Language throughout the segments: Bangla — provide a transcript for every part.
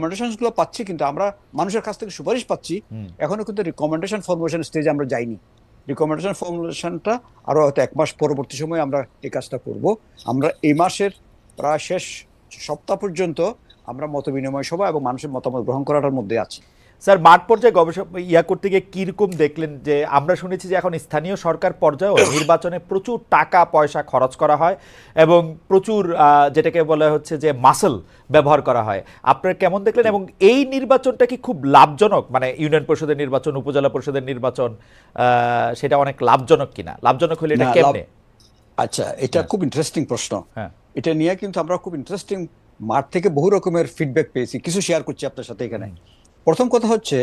রিকমেন্ডেশন গুলো পাচ্ছি, কিন্তু আমরা মানুষের কাছ থেকে সুপারিশ পাচ্ছি, এখনো কিন্তু রিকমেন্ডেশন ফর্মুলেশন স্টেজে আমরা যাইনি। রিকমেন্ডেশন ফর্মুলেশনটা আরো হয়তো 1 মাস পরবর্তী সময় আমরা এই কাজটা করব। আমরা এই মাসের প্রায় শেষ সপ্তাহ পর্যন্ত আমরা মত বিনিময় সভা এবং মানুষের মতামত গ্রহণ করার মধ্যে আছি। স্যার, মাঠ পর্যায়ে গবেষণা করতে গিয়ে কিরকম দেখলেন? যে আমরা শুনেছি যে এখন স্থানীয় সরকার পর্যায়েও নির্বাচনে প্রচুর টাকা পয়সা খরচ করা হয় এবং প্রচুর যেটাকে বলা হচ্ছে যে মাসল ব্যবহার করা হয়। আপনারা কেমন দেখলেন এবং এই নির্বাচনটা কি খুব লাভজনক? মানে ইউনিয়ন পরিষদের নির্বাচন, উপজেলা পরিষদের নির্বাচন, সেটা অনেক লাভজনক কিনা? লাভজনক হলে এটা কেমনে? আচ্ছা, এটা খুব ইন্টারেস্টিং প্রশ্ন। হ্যাঁ, এটা নিয়ে কিন্তু আমরা খুব ইন্টারেস্টিং মাঠ থেকে বহু রকমের ফিডব্যাক পেয়েছি, কিছু শেয়ার করছি আপনার সাথে এখানে। প্রথম কথা হচ্ছে,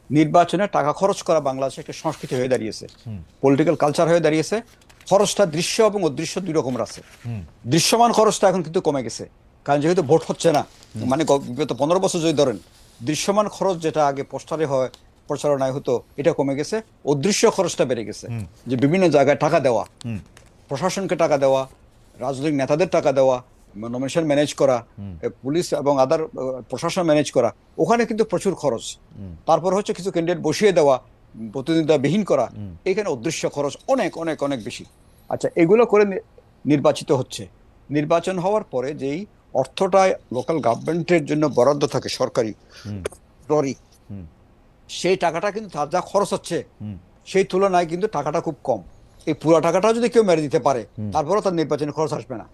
নির্বাচনে টাকা খরচ করা বাংলাদেশে একটা সংস্কৃতি হয়ে দাঁড়িয়েছে, পলিটিক্যাল কালচার হয়ে দাঁড়িয়েছে। খরচটা দৃশ্য এবং অদৃশ্য দুই রকমের আছে। দৃশ্যমান খরচটা এখন কিন্তু কমে গেছে, কারণ যেহেতু ভোট হচ্ছে না, মানে বিগত 15 বছর যদি ধরেন, দৃশ্যমান খরচ যেটা আগে পোস্টারে হয়, প্রচারণায় হতো, এটা কমে গেছে। অদৃশ্য খরচটা বেড়ে গেছে, যে বিভিন্ন জায়গায় টাকা দেওয়া, প্রশাসনকে টাকা দেওয়া, রাজনৈতিক নেতাদের টাকা দেওয়া, নমিনেশন ম্যানেজ করা, পুলিশ এবং আদার প্রশাসন ম্যানেজ করা, ওখানে কিন্তু প্রচুর খরচ। তারপর হচ্ছে কিছু ক্যান্ডিডেট বসিয়ে দেওয়া, প্রতিদ্বন্দ্বিতাবিহীন করা, এখানে অদৃশ্য খরচ অনেক অনেক অনেক বেশি। আচ্ছা, এগুলো করে নির্বাচিত হচ্ছে। নির্বাচন হওয়ার পরে যেই অর্থটা লোকাল গভর্নমেন্টের জন্য বরাদ্দ থাকে সরকারি, সেই টাকাটা কিন্তু তার যা খরচ হচ্ছে সেই তুলনায় কিন্তু টাকাটা খুব কম। এই পুরো টাকাটা যদি কেউ মেরে দিতে পারে, তারপরেও তার নির্বাচনের খরচ আসবে না,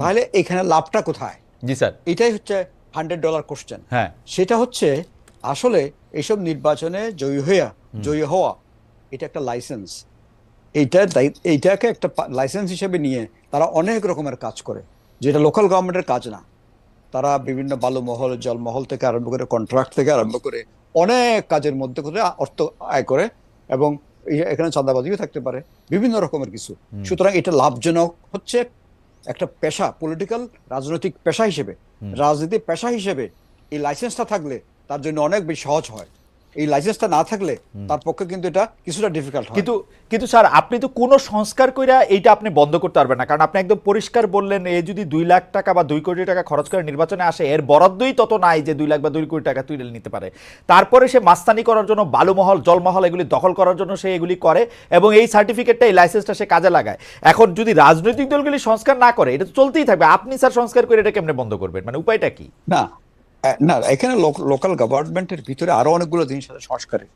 তাহলে এখানে লাভটা কোথায়? জি স্যার, এটাই হচ্ছে $100 কোশ্চেন। হ্যাঁ, সেটা হচ্ছে আসলে এইসব নির্বাচনে জয়ী হওয়া এটা একটা লাইসেন্স। এইটাকে একটা লাইসেন্স হিসেবে নিয়ে তারা অনেক রকমের কাজ করে, যেটা লোকাল গভর্নমেন্টের কাজ না। তারা বিভিন্ন বালুমহল, জলমহল থেকে আরম্ভ করে, কন্ট্রাক্ট থেকে আরম্ভ করে অনেক কাজের মধ্যে করে অর্থ আয় করে, এবং এখানে চাঁদাবাজিও থাকতে পারে, বিভিন্ন রকমের কিছু। সুতরাং এটা লাভজনক হচ্ছে একটা পেশা, পলিটিক্যাল রাজনৈতিক পেশা হিসেবে, রাজনীতি পেশা হিসেবে এই লাইসেন্সটা থাকলে তার জন্য অনেক বেশি সহজ হয়। এই লাইসেন্সটা না থাকলে তার পক্ষে কিন্তু এটা কিছুটা ডিফিকাল্ট হয়। কিন্তু স্যার, আপনি তো কোনো সংস্কার কইরা এইটা আপনি বন্ধ করতে পারবেন না, কারণ আপনি একদম পরিষ্কার বললেন, এ যদি 2 লাখ টাকা বা 2 কোটি টাকা খরচ করে নির্বাচনে আসে, এর বরাদ্দই তত নাই যে 2 লাখ বা 2 কোটি টাকা তুলে নিতে পারে। তারপরে সে মাস্তানি করার জন্য, বালুমহল, জলমহল এগুলি দখল করার জন্য সে এগুলি করে, এবং এই সার্টিফিকেটটা, এই লাইসেন্সটা সে কাজে লাগায়। এখন যদি রাজনৈতিক দলগুলি সংস্কার না করে, এটা তো চলতেই থাকবে। আপনি স্যার সংস্কার করে এটা কেমনে বন্ধ করবেন? মানে উপায়টা কি? না না, এখানে লোকাল গভর্নমেন্টের ভিতরে আরো অনেকগুলো জিনিস আছে সংস্কারের।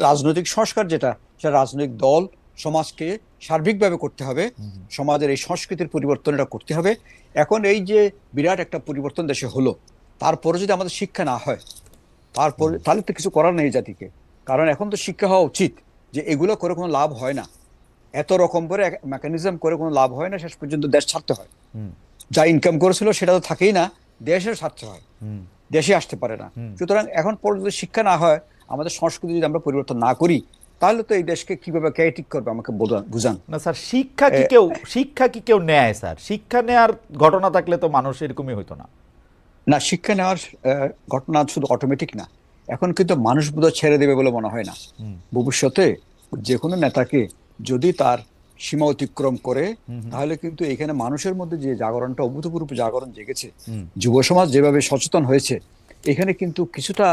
রাজনৈতিক সংস্কার যেটা, সেটা রাজনৈতিক দল সমাজকে সার্বিকভাবে করতে হবে, সমাজের এই সংস্কৃতির পরিবর্তন এটা করতে হবে। এখন এই যে বিরাট একটা পরিবর্তন দেশে হলো, তারপরে যদি আমাদের শিক্ষা না হয়, তারপরে তাহলে তো কিছু করার নেই জাতিকে। কারণ এখন তো শিক্ষা হওয়া উচিত যে এগুলো করে কোনো লাভ হয় না, এত রকম করে মেকানিজম করে কোনো লাভ হয় না, শেষ পর্যন্ত দেশ ছাড়তে হয়। যা ইনকাম করেছিল সেটা তো থাকেই না, দেশের ছাড়তে হয়, দেশে আসতে পারে না। সুতরাং এখন পর্যন্ত শিক্ষা না হয়, আমাদের সংস্কৃতি যদি আমরা পরিবর্তন না করি, তাহলে তো এই দেশকে কিভাবে কে ঠিক করবে আমাকে বুঝান। না স্যার, শিক্ষা কি কেউ নেয় স্যার? শিক্ষা নেওয়ার ঘটনা থাকলে তো মানুষ এরকমই হইতো না। না, শিক্ষা নেওয়ার ঘটনা শুধু অটোমেটিক না, এখন কিন্তু মানুষ বোধহয় ছেড়ে দেবে বলে মনে হয় না। ভবিষ্যতে যে কোনো নেতাকে যদি তার সীমা অতিক্রম করে, তাহলে কিন্তু এখানে মানুষের মধ্যে যে জাগরণটা, অভূতপূর্ব জাগরণ জেগেছে, যুব সমাজ যেভাবে সচেতন হয়েছে, এখানে কিন্তু কিছুটা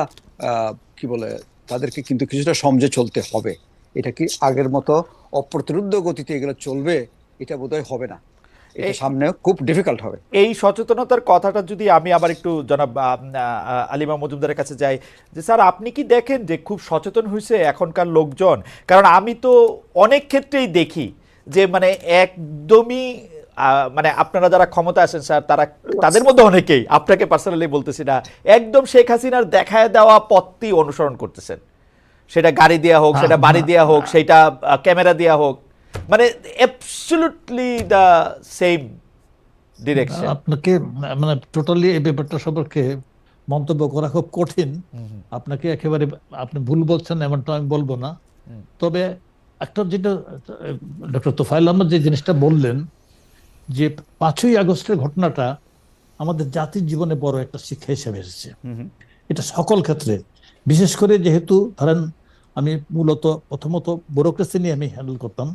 কি বলে, তাদেরকে কিন্তু কিছুটা সমঝে চলতে হবে। এটা কি আগের মতো অপ্রতিরোধ্য গতিতে এগুলো চলবে? এটা বোধহয় হবে না, এটা সামনে খুব ডিফিকাল্ট হবে। এই সচেতনতার কথাটা যদি আমি আবার একটু জনাব আলিমা মজুমদারের কাছে যাই, যে স্যার আপনি কি দেখেন যে খুব সচেতন হয়েছে এখনকার লোকজন? কারণ আমি তো অনেক ক্ষেত্রেই দেখি যে মানে একদমই মানে আপনারা যারা ক্ষমতা আছেন স্যার, তাদের মধ্যে অনেকেই, আপনাকে পার্সোনালি বলতেছি না, একদম শেখ হাসিনার দেখায় দেওয়া পথই অনুসরণ করতেছেন। সেটা গাড়ি দেওয়া হোক, সেটা বাড়ি দেওয়া হোক, সেটা ক্যামেরা দেওয়া হোক, মানে অ্যাবসলিউটলি দ্য সেম ডিরেকশন। আপনাকে মানে টোটালি এই ব্যাপারটা সম্পর্কে মন্তব্য করা খুব কঠিন। আপনাকে একেবারে আপনি ভুল বলছেন এমনটা আমি বলবো না। তবে একটা যেটা ডক্টর তোফায়েল আহমদ যে জিনিসটা বললেন, যে 5ই আগস্টের ঘটনাটা আমাদের জাতির জীবনে বড় একটা শিক্ষা হিসেবে এসেছে। এটা সকল ক্ষেত্রে, বিশেষ করে যেহেতু ধরেন আমি মূলত প্রথমত ব্যুরোক্রেসি নিয়ে আমি হ্যান্ডেল করতাম,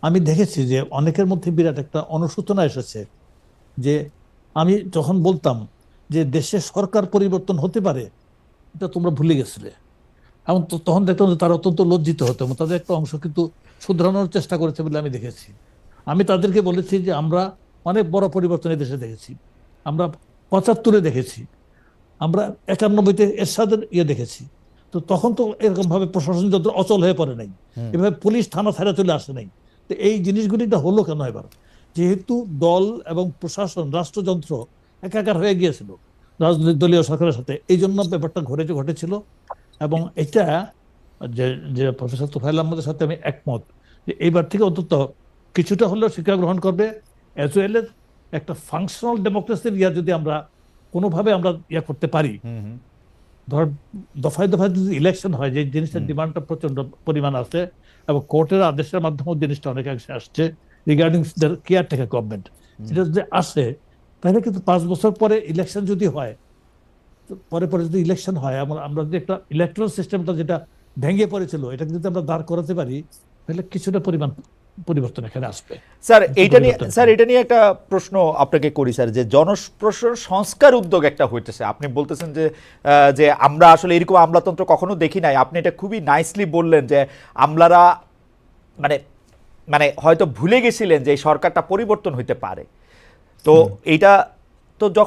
আমি দেখেছি যে অনেকের মধ্যে বিরাট একটা অনুশোচনা এসেছে। যে আমি যখন বলতাম যে দেশে সরকার পরিবর্তন হতে পারে, এটা তোমরা ভুলে গেছিলে। এবং তখন দেখতাম যে তারা অত্যন্ত লজ্জিত হতো এবং তাদের একটা অংশ কিন্তু শুধরানোর চেষ্টা করেছে বলে আমি দেখেছি। আমি তাদেরকে বলেছি যে আমরা অনেক বড় পরিবর্তন এই দেশে দেখেছি, আমরা 75-এ দেখেছি, আমরা 91-তে এরশাদের দেখেছি। তো তখন তো এরকম ভাবে প্রশাসন যন্ত্র অচল হয়ে পড়ে নাই, এভাবে পুলিশ থানা ছাড়া চলে আসে নাই। তো এই জিনিসগুলিটা হলো কেন এবার? যেহেতু দল এবং প্রশাসন রাষ্ট্রযন্ত্র একাকার হয়ে গিয়েছিল রাজনৈতিক দলীয় সরকারের সাথে, এই জন্য ব্যাপারটা ঘটেছিল। এবং এটা যে যে প্রফেসর তোফায়েল আহমদের সাথে আমি একমত যে এইবার থেকে অন্তত কিছুটা হলেও শিক্ষা গ্রহণ করবে, অ্যাজ ওয়েল এজ একটা ফাংশনাল ডেমোক্রেসির যদি আমরা কোনোভাবে আমরা করতে পারি। ধর দফায় দফায় যদি ইলেকশন হয়, যে জিনিসটার ডিমান্ডটা প্রচন্ড পরিমাণ আছে এবং কোর্টের আদেশের মাধ্যমে জিনিসটা অনেকাংশে আসছে রিগার্ডিং কেয়ারটেকার গভর্নমেন্ট, এটা যদি আসে তাহলে কিন্তু 5 বছর পরে ইলেকশন যদি হয়, পরে যদি ইলেকশন হয়, আমরা যদি একটা ইলেকট্রাল সিস্টেমটা যেটা ভেঙে পড়েছিল এটাকে যদি আমরা দাঁড় করাতে পারি, তাহলে কিছুটা পরিবর্তন এখানে আসবে। স্যার এটা নিয়ে একটা প্রশ্ন আপনাকে করি স্যার, যে জনপ্রশাসন সংস্কার উদ্যোগ একটা হইতেছে, আপনি বলতেছেন যে আমরা আসলে এরকম আমলাতন্ত্র কখনো দেখি নাই। আপনি এটা খুবই নাইসলি বললেন যে আমলারা মানে হয়তো ভুলে গেছিলেন যে এই সরকারটা পরিবর্তন হইতে পারে। তো এইটা তো যখন